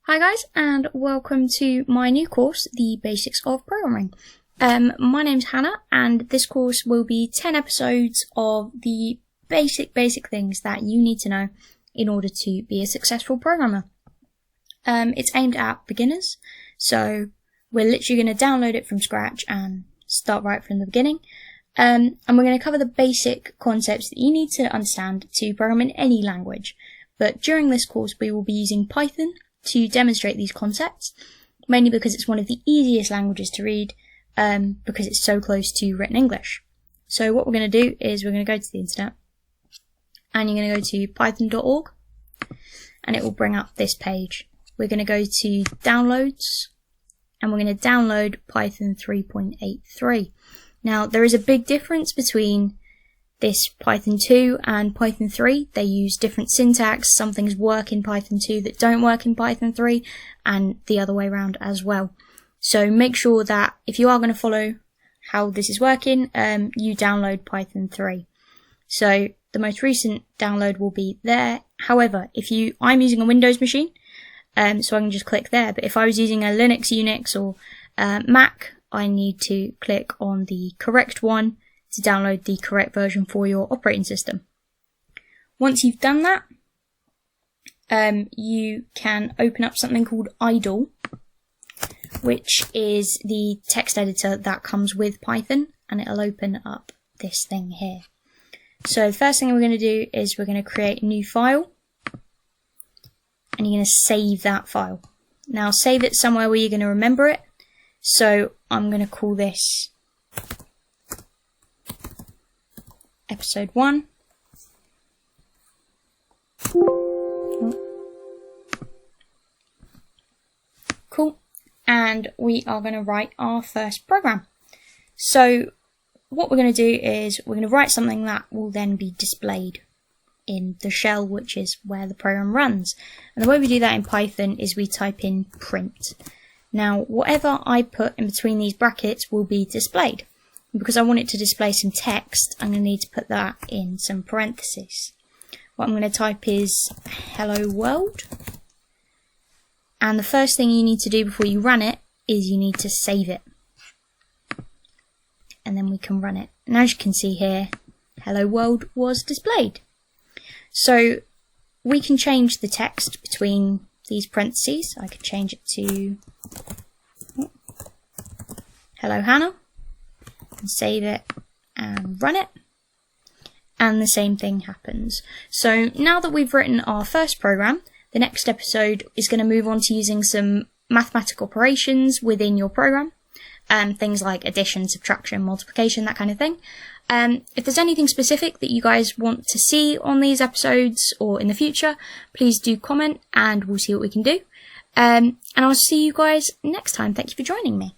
Hi guys, and welcome to my new course, The Basics of Programming. My name's Hannah, and this course will be 10 episodes of the basic things that you need to know in order to be a successful programmer. It's aimed at beginners, so we're literally going to download it from scratch and start right from the beginning. And we're going to cover the basic concepts that you need to understand to program in any language. But during this course, we will be using Python to demonstrate these concepts, mainly because it's one of the easiest languages to read, because it's so close to written English. So what we're going to do is we're going to go to the internet, and you're going to go to python.org, and it will bring up this page. We're going to go to downloads, and we're going to download Python 3.83. Now, there is a big difference between this Python 2 and Python 3. They use different syntax. Some things work in Python 2 that don't work in Python 3, and the other way around as well. So make sure that if you are going to follow how this is working, you download Python 3. So the most recent download will be there. However, I'm using a Windows machine, so I can just click there. But if I was using a Linux, Unix, or Mac, I need to click on the correct one to download the correct version for your operating system. Once you've done that, you can open up something called idle, which is the text editor that comes with Python, and it'll open up this thing here. So the first thing we're going to do is we're going to create a new file, and you're going to save that file. Now save it somewhere where you're going to remember it. So I'm going to call this episode 1. Cool. And we are going to write our first program. So what we're going to do is we're going to write something that will then be displayed in the shell, which is where the program runs. And the way we do that in Python is we type in print. Now, whatever I put in between these brackets will be displayed. Because I want it to display some text, I'm going to need to put that in some parentheses. What I'm going to type is hello world. And the first thing you need to do before you run it is you need to save it. And then we can run it. And as you can see here, hello world was displayed. So we can change the text between these parentheses. I could change it to hello Hannah. Save it and run it, and the same thing happens. So now that we've written our first program, the next episode is going to move on to using some mathematical operations within your program, things like addition, subtraction, multiplication, that kind of thing. If there's anything specific that you guys want to see on these episodes or in the future, please do comment and we'll see what we can do. And I'll see you guys next time. Thank you for joining me.